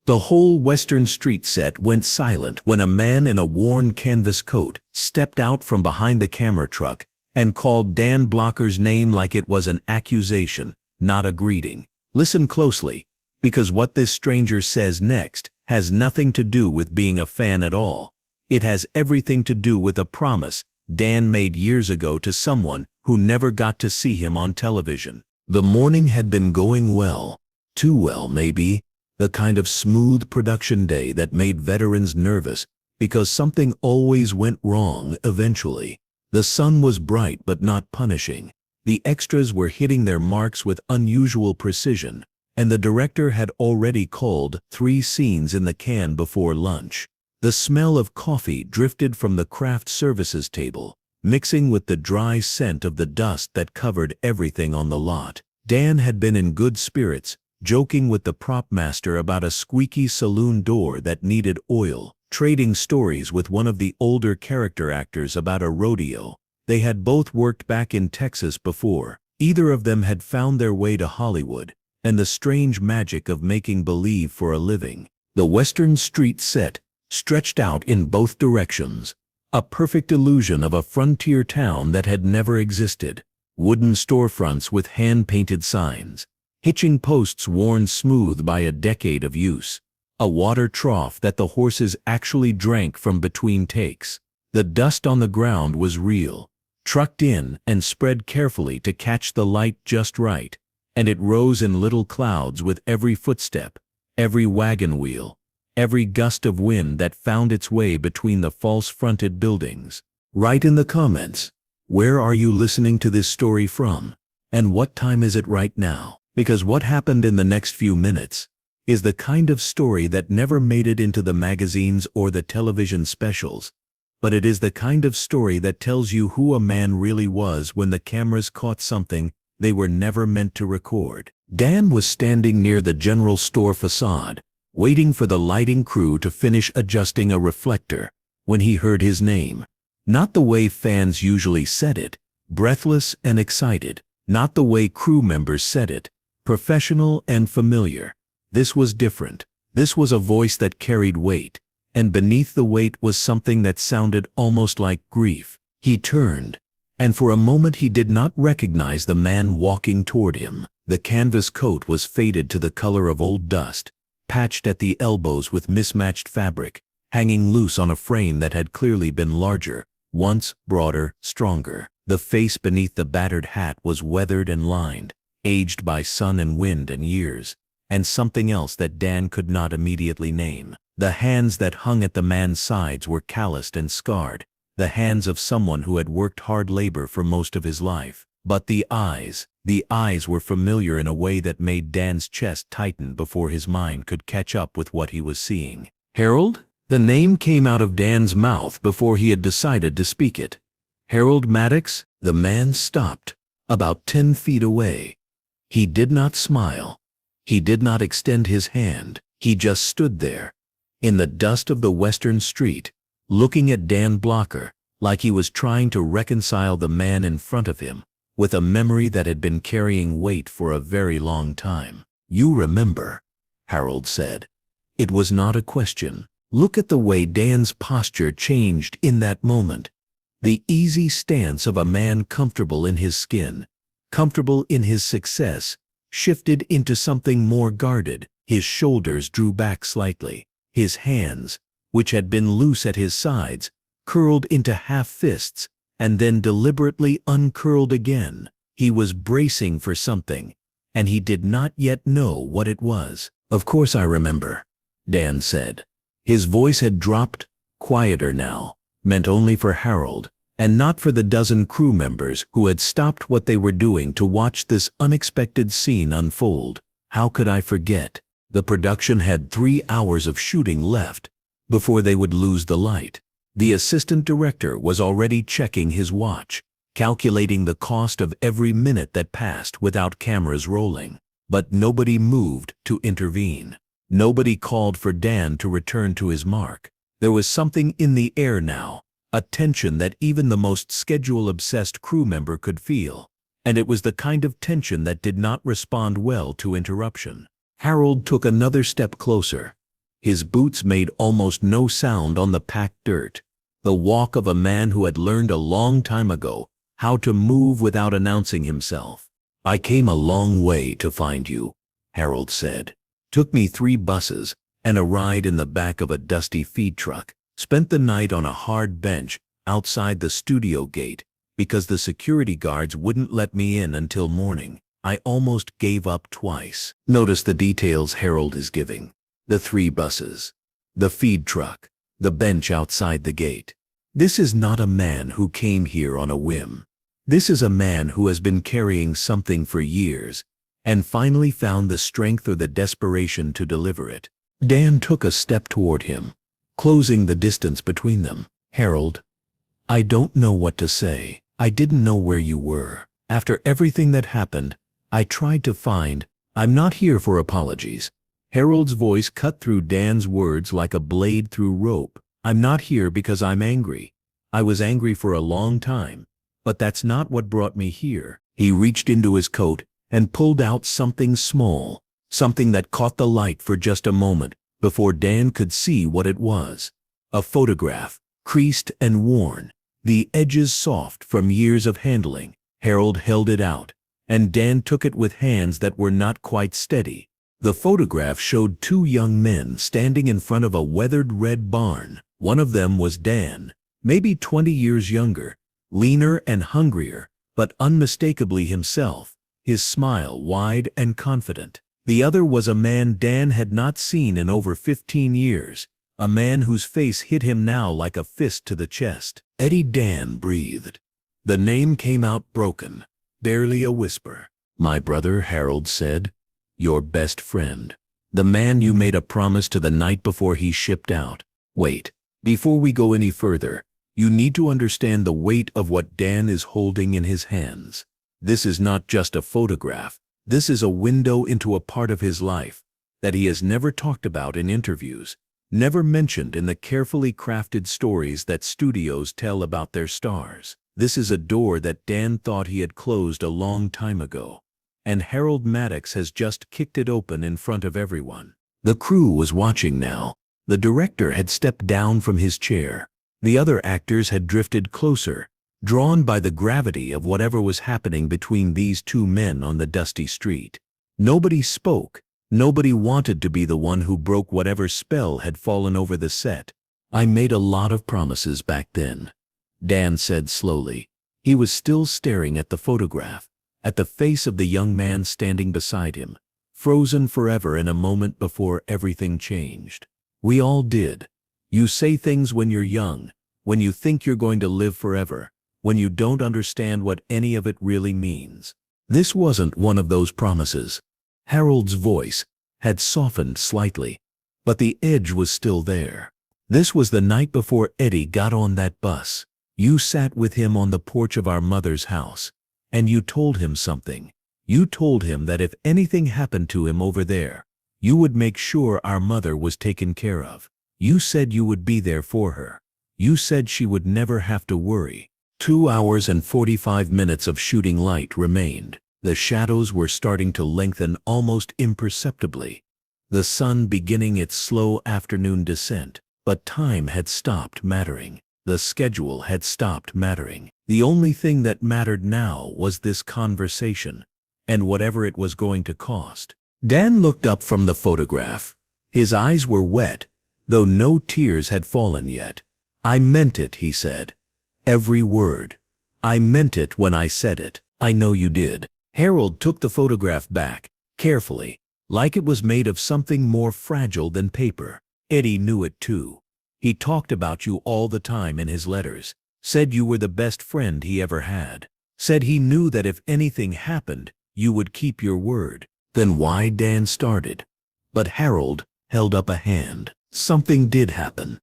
The whole Western Street set went silent when a man in a worn canvas coat stepped out from behind the camera truck and called Dan Blocker's name like it was an accusation, not a greeting. Listen closely, because what this stranger says next has nothing to do with being a fan at all. It has everything to do with a promise Dan made years ago to someone who never got to see him on television. The morning had been going well, too well maybe, the kind of smooth production day that made veterans nervous because something always went wrong eventually. The sun was bright but not punishing. The extras were hitting their marks with unusual precision, and the director had already called 3 scenes in the can before lunch. The smell of coffee drifted from the craft services table, mixing with the dry scent of the dust that covered everything on the lot. Dan had been in good spirits, joking with the prop master about a squeaky saloon door that needed oil, trading stories with one of the older character actors about a rodeo. They had both worked back in Texas before. Either of them had found their way to Hollywood and the strange magic of making believe for a living. The Western Street set stretched out in both directions, a perfect illusion of a frontier town that had never existed. Wooden storefronts with hand-painted signs, hitching posts worn smooth by a decade of use, a water trough that the horses actually drank from between takes. The dust on the ground was real, trucked in and spread carefully to catch the light just right, and it rose in little clouds with every footstep, every wagon wheel, every gust of wind that found its way between the false-fronted buildings. Write in the comments, where are you listening to this story from, and what time is it right now? Because what happened in the next few minutes is the kind of story that never made it into the magazines or the television specials, but it is the kind of story that tells you who a man really was when the cameras caught something they were never meant to record. Dan was standing near the general store facade, waiting for the lighting crew to finish adjusting a reflector, when he heard his name. Not the way fans usually said it, breathless and excited. Not the way crew members said it, professional and familiar. This was different. This was a voice that carried weight, and beneath the weight was something that sounded almost like grief. He turned, and for a moment he did not recognize the man walking toward him. The canvas coat was faded to the color of old dust, patched at the elbows with mismatched fabric, hanging loose on a frame that had clearly been larger, once broader, stronger. The face beneath the battered hat was weathered and lined, aged by sun and wind and years, and something else that Dan could not immediately name. The hands that hung at the man's sides were calloused and scarred, the hands of someone who had worked hard labor for most of his life. But the eyes were familiar in a way that made Dan's chest tighten before his mind could catch up with what he was seeing. Harold? The name came out of Dan's mouth before he had decided to speak it. Harold Maddox? The man stopped, about 10 feet away. He did not smile. He did not extend his hand. He just stood there, in the dust of the Western Street, looking at Dan Blocker, like he was trying to reconcile the man in front of him with a memory that had been carrying weight for a very long time. "You remember," Harold said. It was not a question. Look at the way Dan's posture changed in that moment. The easy stance of a man comfortable in his skin, comfortable in his success, shifted into something more guarded. His shoulders drew back slightly. His hands, which had been loose at his sides, curled into half fists, and then deliberately uncurled again. He was bracing for something, and he did not yet know what it was. "Of course I remember," Dan said. His voice had dropped, quieter now, meant only for Harold, and not for the dozen crew members who had stopped what they were doing to watch this unexpected scene unfold. "How could I forget?" The production had 3 hours of shooting left before they would lose the light. The assistant director was already checking his watch, calculating the cost of every minute that passed without cameras rolling. But nobody moved to intervene. Nobody called for Dan to return to his mark. There was something in the air now, a tension that even the most schedule-obsessed crew member could feel, and it was the kind of tension that did not respond well to interruption. Harold took another step closer, His boots made almost no sound on the packed dirt. The walk of a man who had learned a long time ago how to move without announcing himself. "I came a long way to find you," Harold said. "Took me 3 buses and a ride in the back of a dusty feed truck. Spent the night on a hard bench outside the studio gate because the security guards wouldn't let me in until morning. I almost gave up twice." Notice the details Harold is giving. The 3 buses, the feed truck, the bench outside the gate. This is not a man who came here on a whim. This is a man who has been carrying something for years and finally found the strength or the desperation to deliver it. Dan took a step toward him, closing the distance between them. "Harold, I don't know what to say. I didn't know where you were. After everything that happened, I tried to find. I'm not here for apologies." Harold's voice cut through Dan's words like a blade through rope. "I'm not here because I'm angry. I was angry for a long time, but that's not what brought me here." He reached into his coat and pulled out something small, something that caught the light for just a moment before Dan could see what it was. A photograph, creased and worn, the edges soft from years of handling. Harold held it out, and Dan took it with hands that were not quite steady. The photograph showed 2 young men standing in front of a weathered red barn. One of them was Dan, maybe 20 years younger, leaner and hungrier, but unmistakably himself, his smile wide and confident. The other was a man Dan had not seen in over 15 years, a man whose face hit him now like a fist to the chest. "Eddie." Dan breathed. The name came out broken, barely a whisper. "My brother," Harold said. "Your best friend. The man you made a promise to the night before he shipped out." "Wait. Before we go any further, you need to understand the weight of what Dan is holding in his hands. This is not just a photograph. This is a window into a part of his life that he has never talked about in interviews, never mentioned in the carefully crafted stories that studios tell about their stars. This is a door that Dan thought he had closed a long time ago, and Harold Maddox has just kicked it open in front of everyone." The crew was watching now. The director had stepped down from his chair. The other actors had drifted closer, drawn by the gravity of whatever was happening between these 2 men on the dusty street. Nobody spoke. Nobody wanted to be the one who broke whatever spell had fallen over the set. "I made a lot of promises back then," Dan said slowly. He was still staring at the photograph, at the face of the young man standing beside him, frozen forever in a moment before everything changed. "We all did. You say things when you're young, when you think you're going to live forever, when you don't understand what any of it really means." This wasn't one of those promises. Harold's voice had softened slightly, but the edge was still there. "This was the night before Eddie got on that bus. You sat with him on the porch of our mother's house, and you told him something. You told him that if anything happened to him over there, you would make sure our mother was taken care of. You said you would be there for her. You said she would never have to worry." 2 hours and 45 minutes of shooting light remained. The shadows were starting to lengthen almost imperceptibly, the sun beginning its slow afternoon descent. But time had stopped mattering. The schedule had stopped mattering. The only thing that mattered now was this conversation, and whatever it was going to cost. Dan looked up from the photograph. His eyes were wet, though no tears had fallen yet. "I meant it," he said. "Every word. I meant it when I said it." "I know you did." Harold took the photograph back, carefully, like it was made of something more fragile than paper. "Eddie knew it too. He talked about you all the time in his letters, said you were the best friend he ever had, said he knew that if anything happened, you would keep your word." "Then why?" Dan started. But Harold held up a hand. "Something did happen.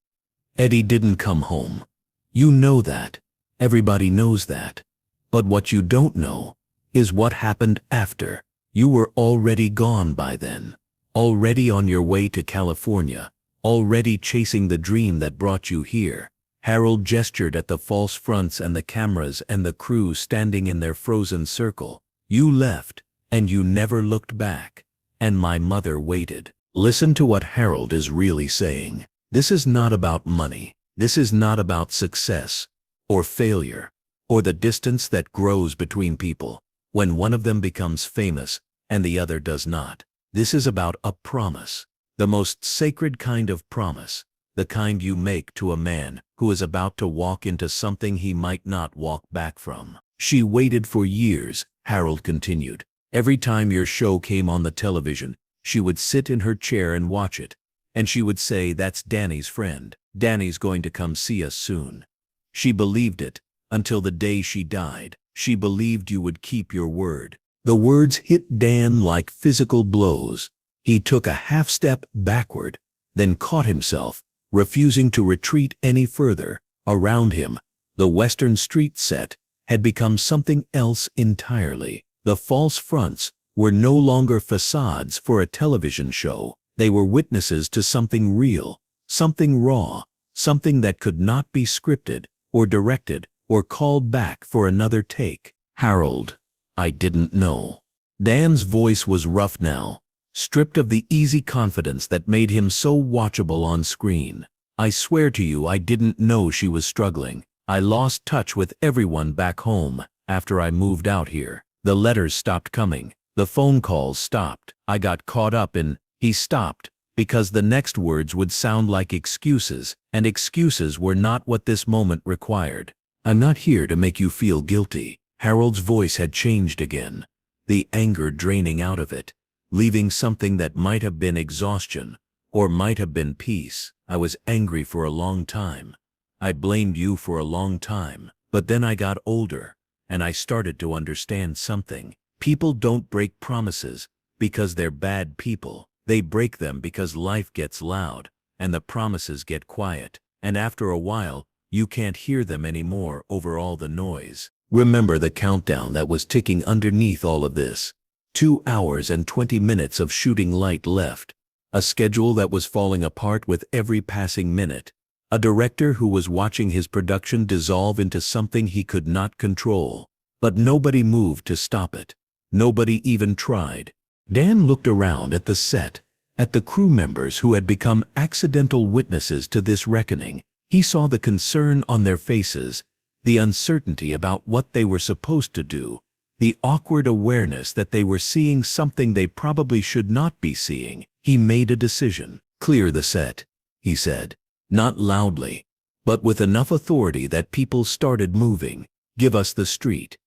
Eddie didn't come home. You know that. Everybody knows that. But what you don't know is what happened after. You were already gone by then, already on your way to California, already chasing the dream that brought you here." Harold gestured at the false fronts and the cameras and the crew standing in their frozen circle. "You left, and you never looked back. And my mother waited. Listen to what Harold is really saying. This is not about money. This is not about success or failure or the distance that grows between people when one of them becomes famous and the other does not. This is about a promise, the most sacred kind of promise, the kind you make to a man who is about to walk into something he might not walk back from. She waited for years, Harold continued. Every time your show came on the television, she would sit in her chair and watch it, and she would say, "That's Danny's friend. Danny's going to come see us soon." She believed it until the day she died. She believed you would keep your word. The words hit Dan like physical blows. He took a half step backward, then caught himself, refusing to retreat any further. Around him, the Western Street set had become something else entirely. The false fronts were no longer facades for a television show. They were witnesses to something real, something raw, something that could not be scripted or directed or called back for another take. "Harold, I didn't know." Dan's voice was rough now, stripped of the easy confidence that made him so watchable on screen. "I swear to you, I didn't know she was struggling. I lost touch with everyone back home after I moved out here. The letters stopped coming. The phone calls stopped. I got caught up in—" He stopped because the next words would sound like excuses, and excuses were not what this moment required. "I'm not here to make you feel guilty." Harold's voice had changed again, the anger draining out of it, leaving something that might have been exhaustion or might have been peace. "I was angry for a long time. I blamed you for a long time. But then I got older, and I started to understand something. People don't break promises because they're bad people. They break them because life gets loud, and the promises get quiet, and after a while, you can't hear them anymore over all the noise." Remember the countdown that was ticking underneath all of this. 2 hours and 20 minutes of shooting light left. A schedule that was falling apart with every passing minute. A director who was watching his production dissolve into something he could not control. But nobody moved to stop it. Nobody even tried. Dan looked around at the set, at the crew members who had become accidental witnesses to this reckoning. He saw the concern on their faces, the uncertainty about what they were supposed to do, the awkward awareness that they were seeing something they probably should not be seeing. He made a decision. "Clear the set," he said, not loudly, but with enough authority that people started moving. "Give us the street."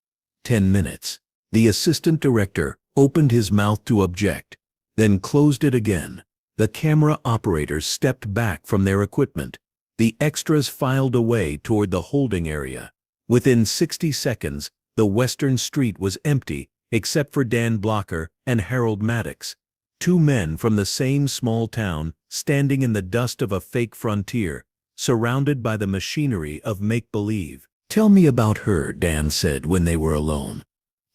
10 minutes. The assistant director opened his mouth to object, then closed it again. The camera operators stepped back from their equipment. The extras filed away toward the holding area. Within 60 seconds, the Western Street was empty, except for Dan Blocker and Harold Maddox, 2 men from the same small town, standing in the dust of a fake frontier, surrounded by the machinery of make-believe. "Tell me about her," Dan said when they were alone.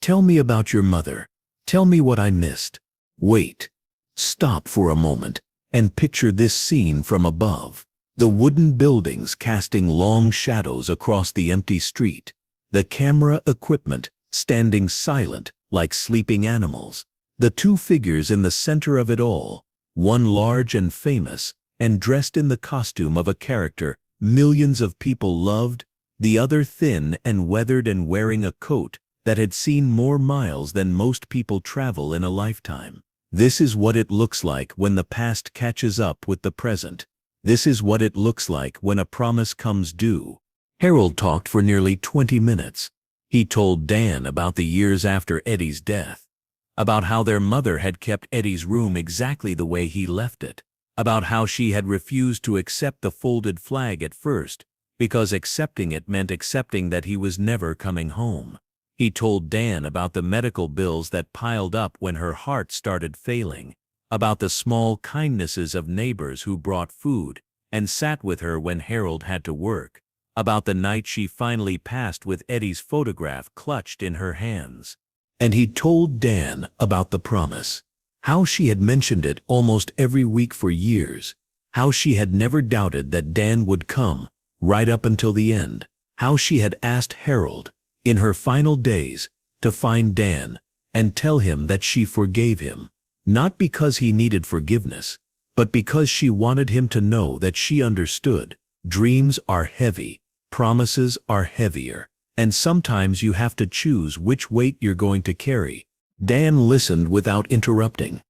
"Tell me about your mother. Tell me what I missed." Wait. Stop for a moment and picture this scene from above. The wooden buildings casting long shadows across the empty street. The camera equipment standing silent like sleeping animals. The 2 figures in the center of it all, one large and famous, and dressed in the costume of a character millions of people loved, the other thin and weathered and wearing a coat that had seen more miles than most people travel in a lifetime. This is what it looks like when the past catches up with the present. This is what it looks like when a promise comes due. Harold talked for nearly 20 minutes. He told Dan about the years after Eddie's death, about how their mother had kept Eddie's room exactly the way he left it, about how she had refused to accept the folded flag at first, because accepting it meant accepting that he was never coming home. He told Dan about the medical bills that piled up when her heart started failing, about the small kindnesses of neighbors who brought food and sat with her when Harold had to work, about the night she finally passed with Eddie's photograph clutched in her hands. And he told Dan about the promise, how she had mentioned it almost every week for years, how she had never doubted that Dan would come, right up until the end, how she had asked Harold, in her final days, to find Dan and tell him that she forgave him, not because he needed forgiveness, but because she wanted him to know that she understood. Dreams are heavy, promises are heavier, and sometimes you have to choose which weight you're going to carry. Dan listened without interrupting.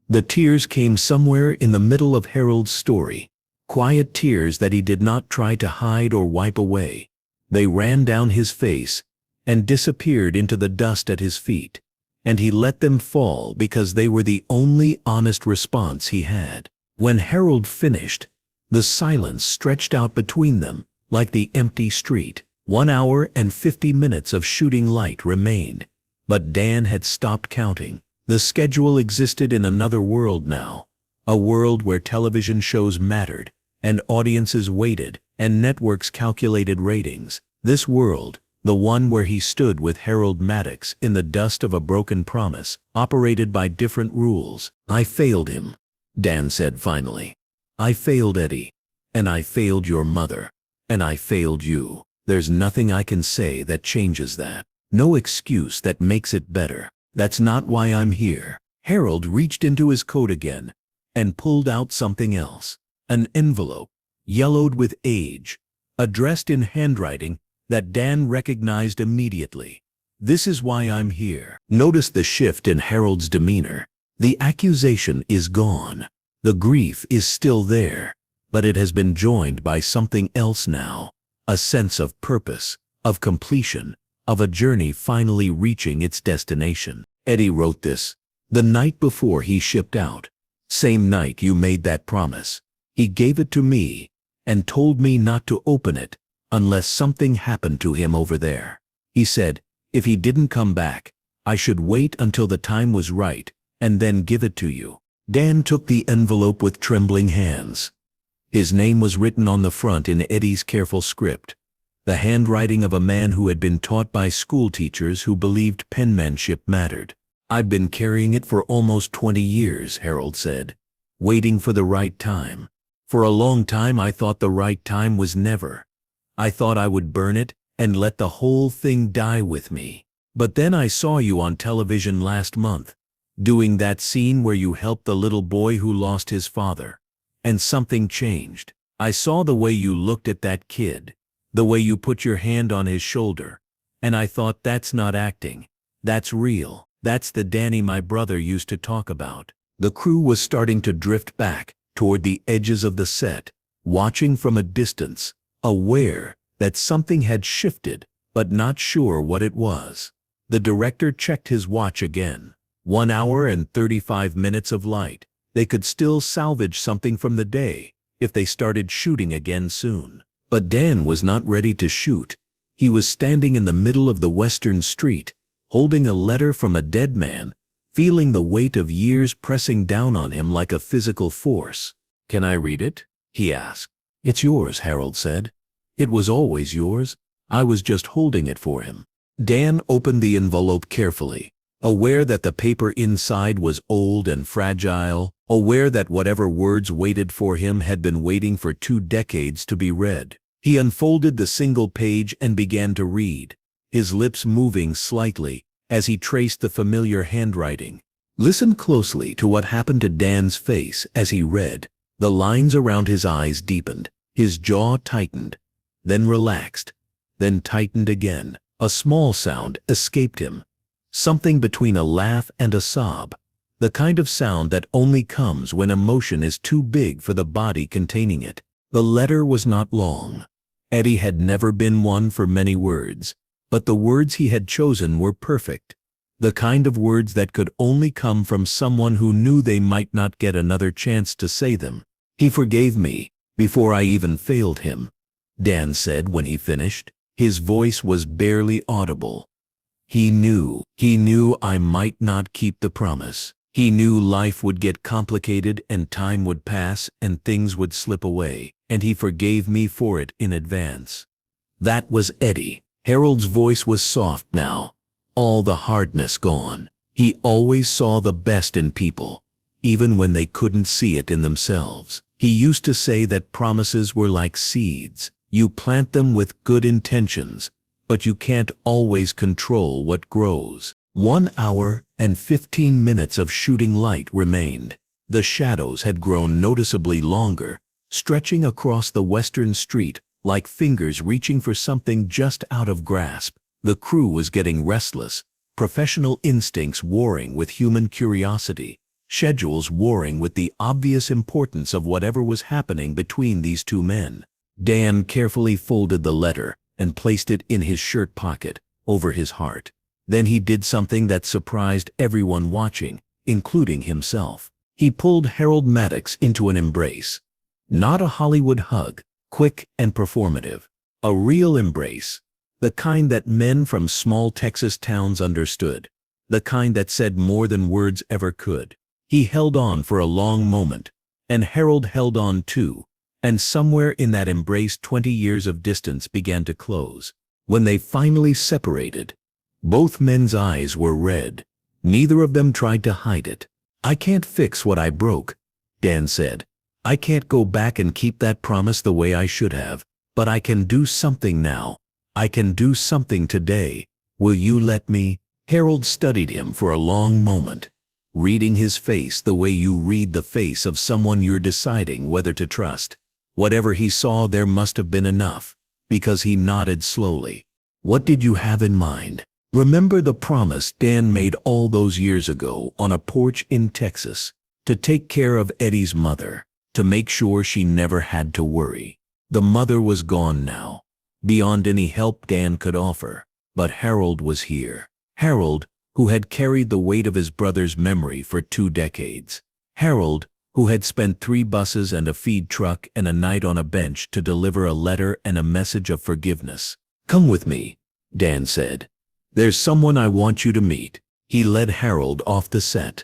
The tears came somewhere in the middle of Harold's story, quiet tears that he did not try to hide or wipe away. They ran down his face and disappeared into the dust at his feet, and he let them fall because they were the only honest response he had. When Harold finished, the silence stretched out between them like the empty street. 1 hour and 50 minutes of shooting light remained, but Dan had stopped counting. The schedule existed in another world now, a world where television shows mattered, and audiences waited, and networks calculated ratings. This world, the one where he stood with Harold Maddox in the dust of a broken promise, operated by different rules. "I failed him," Dan said finally. "I failed Eddie, and I failed your mother, and I failed you. There's nothing I can say that changes that. No excuse that makes it better. That's not why I'm here." Harold reached into his coat again and pulled out something else. An envelope, yellowed with age, addressed in handwriting that Dan recognized immediately. "This is why I'm here." Notice the shift in Harold's demeanor. The accusation is gone. The grief is still there, but it has been joined by something else now. A sense of purpose, of completion, of a journey finally reaching its destination. "Eddie wrote this the night before he shipped out. Same night you made that promise. He gave it to me and told me not to open it unless something happened to him over there. He said, if he didn't come back, I should wait until the time was right and then give it to you." Dan took the envelope with trembling hands. His name was written on the front in Eddie's careful script, the handwriting of a man who had been taught by school teachers who believed penmanship mattered. "I've been carrying it for almost 20 years, Harold said, waiting for the right time. For a long time I thought the right time was never. I thought I would burn it and let the whole thing die with me. But then I saw you on television last month, doing that scene where you helped the little boy who lost his father. And something changed. I saw the way you looked at that kid, the way you put your hand on his shoulder, and I thought that's not acting. That's real. That's the Danny my brother used to talk about." The crew was starting to drift back toward the edges of the set, watching from a distance, aware that something had shifted, but not sure what it was. The director checked his watch again. 1 hour and 35 minutes of light. They could still salvage something from the day if they started shooting again soon. But Dan was not ready to shoot. He was standing in the middle of the western street, holding a letter from a dead man, feeling the weight of years pressing down on him like a physical force. "Can I read it?" he asked. "It's yours," Harold said. "It was always yours. I was just holding it for him." Dan opened the envelope carefully, aware that the paper inside was old and fragile, aware that whatever words waited for him had been waiting for 2 decades to be read. He unfolded the single page and began to read, his lips moving slightly as he traced the familiar handwriting. Listen closely to what happened to Dan's face as he read. The lines around his eyes deepened, his jaw tightened, then relaxed, then tightened again. A small sound escaped him, something between a laugh and a sob, the kind of sound that only comes when emotion is too big for the body containing it. The letter was not long. Eddie had never been one for many words, but the words he had chosen were perfect, the kind of words that could only come from someone who knew they might not get another chance to say them. "He forgave me before I even failed him," Dan said when he finished. His voice was barely audible. He knew I might not keep the promise. He knew life would get complicated and time would pass and things would slip away, and he forgave me for it in advance." That was Eddie. Harold's voice was soft now, all the hardness gone. He always saw the best in people, even when they couldn't see it in themselves. He used to say that promises were like seeds. You plant them with good intentions, but you can't always control what grows. 1 hour and 15 minutes of shooting light remained. The shadows had grown noticeably longer, stretching across the western street like fingers reaching for something just out of grasp. The crew was getting restless, professional instincts warring with human curiosity, schedules warring with the obvious importance of whatever was happening between these two men. Dan carefully folded the letter and placed it in his shirt pocket, over his heart. Then he did something that surprised everyone watching, including himself. He pulled Harold Maddox into an embrace. Not a Hollywood hug, quick and performative. A real embrace. The kind that men from small Texas towns understood. The kind that said more than words ever could. He held on for a long moment, and Harold held on too, and somewhere in that embrace 20 years of distance began to close. When they finally separated, both men's eyes were red. Neither of them tried to hide it. "I can't fix what I broke," Dan said. "I can't go back and keep that promise the way I should have, but I can do something now. I can do something today. Will you let me?" Harold studied him for a long moment, reading his face the way you read the face of someone you're deciding whether to trust. Whatever he saw there must have been enough, because he nodded slowly. "What did you have in mind?" "Remember the promise Dan made all those years ago on a porch in Texas, to take care of Eddie's mother, to make sure she never had to worry." The mother was gone now, beyond any help Dan could offer, but Harold was here. Harold, who had carried the weight of his brother's memory for 2 decades. Harold, who had spent 3 buses and a feed truck and a night on a bench to deliver a letter and a message of forgiveness. "Come with me," Dan said. "There's someone I want you to meet." He led Harold off the set,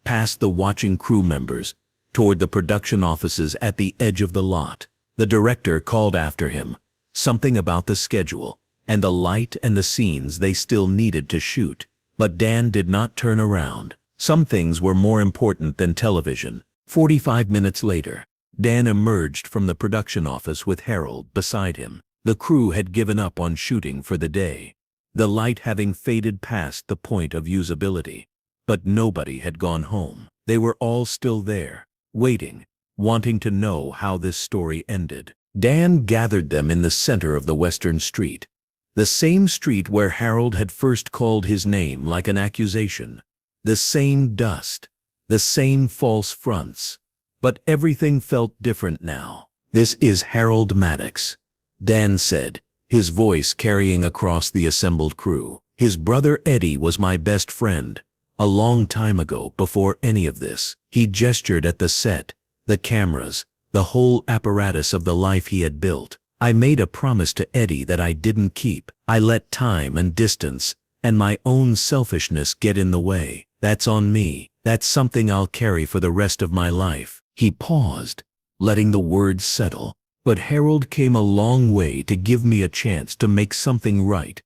past the watching crew members, toward the production offices at the edge of the lot. The director called after him, something about the schedule, and the light and the scenes they still needed to shoot. But Dan did not turn around. Some things were more important than television. 45 minutes later, Dan emerged from the production office with Harold beside him. The crew had given up on shooting for the day, the light having faded past the point of usability. But nobody had gone home. They were all still there, waiting, wanting to know how this story ended. Dan gathered them in the center of the western street, the same street where Harold had first called his name like an accusation. The same dust, the same false fronts. But everything felt different now. "This is Harold Maddox," Dan said, his voice carrying across the assembled crew. "His brother Eddie was my best friend, a long time ago, before any of this." He gestured at the set, the cameras, the whole apparatus of the life he had built. "I made a promise to Eddie that I didn't keep. I let time and distance and my own selfishness get in the way. That's on me. That's something I'll carry for the rest of my life." He paused, letting the words settle. "But Harold came a long way to give me a chance to make something right.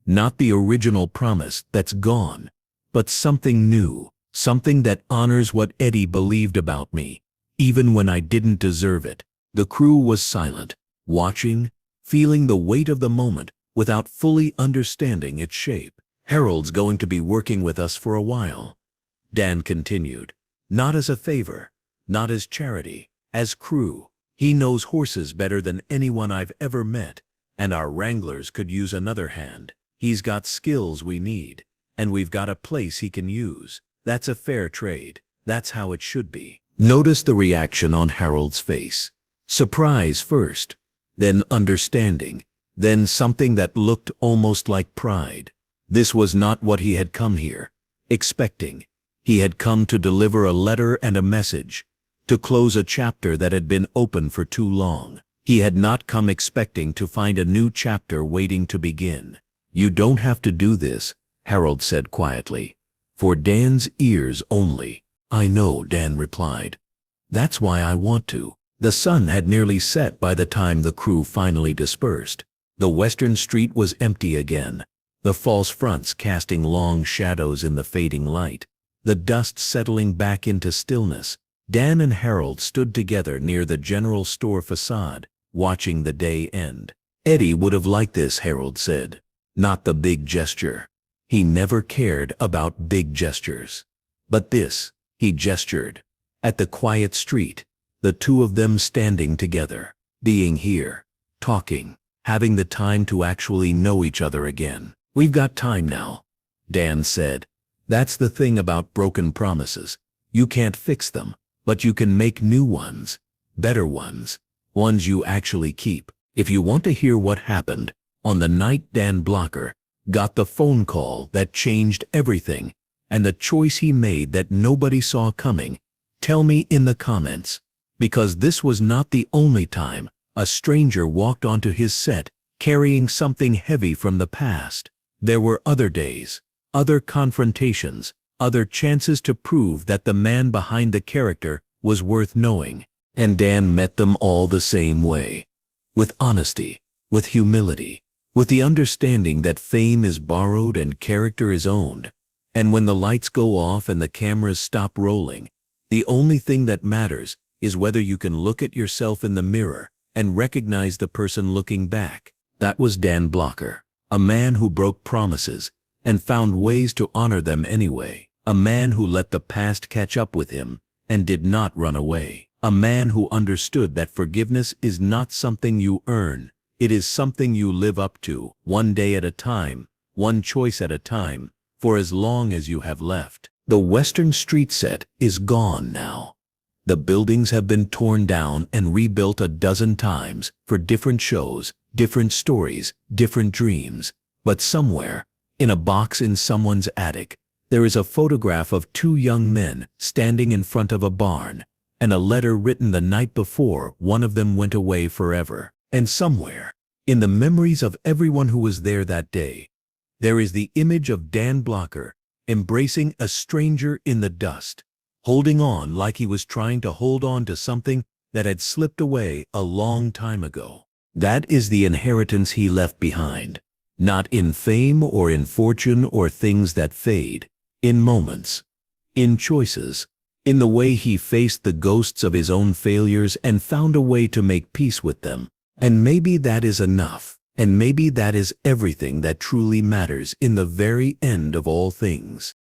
Not the original promise that's gone, but something new, something that honors what Eddie believed about me, even when I didn't deserve it." The crew was silent, watching, feeling the weight of the moment without fully understanding its shape. "Harold's going to be working with us for a while," Dan continued. "Not as a favor, not as charity, as crew. He knows horses better than anyone I've ever met, and our wranglers could use another hand. He's got skills we need, and we've got a place he can use. That's a fair trade. That's how it should be." Notice the reaction on Harold's face. Surprise first, then understanding, then something that looked almost like pride. This was not what he had come here expecting. He had come to deliver a letter and a message, to close a chapter that had been open for too long. He had not come expecting to find a new chapter waiting to begin. "You don't have to do this," Harold said quietly. "For Dan's ears only." "I know," Dan replied. "That's why I want to." The sun had nearly set by the time the crew finally dispersed. The western street was empty again, the false fronts casting long shadows in the fading light, the dust settling back into stillness. Dan and Harold stood together near the general store facade, watching the day end. "Eddie would have liked this," Harold said. "Not the big gesture. He never cared about big gestures. But this," he gestured, At the quiet street, the two of them standing together, being here, talking, having the time to actually know each other again. "We've got time now," Dan said. "That's the thing about broken promises. You can't fix them, but you can make new ones, better ones, ones you actually keep." If you want to hear what happened on the night Dan Blocker got the phone call that changed everything and the choice he made that nobody saw coming, tell me in the comments, because this was not the only time a stranger walked onto his set carrying something heavy from the past. There were other days, other confrontations, other chances to prove that the man behind the character was worth knowing, and Dan met them all the same way. With honesty, with humility, with the understanding that fame is borrowed and character is owned. And when the lights go off and the cameras stop rolling, the only thing that matters is whether you can look at yourself in the mirror and recognize the person looking back. That was Dan Blocker, a man who broke promises and found ways to honor them anyway. A man who let the past catch up with him and did not run away. A man who understood that forgiveness is not something you earn. It is something you live up to, one day at a time, one choice at a time, for as long as you have left. The Western Street set is gone now. The buildings have been torn down and rebuilt a dozen times for different shows, different stories, different dreams. But somewhere, in a box in someone's attic, there is a photograph of two young men standing in front of a barn, and a letter written the night before one of them went away forever. And somewhere, in the memories of everyone who was there that day, there is the image of Dan Blocker embracing a stranger in the dust, holding on like he was trying to hold on to something that had slipped away a long time ago. That is the inheritance he left behind, not in fame or in fortune or things that fade, in moments, in choices, in the way he faced the ghosts of his own failures and found a way to make peace with them. And maybe that is enough. And maybe that is everything that truly matters in the very end of all things.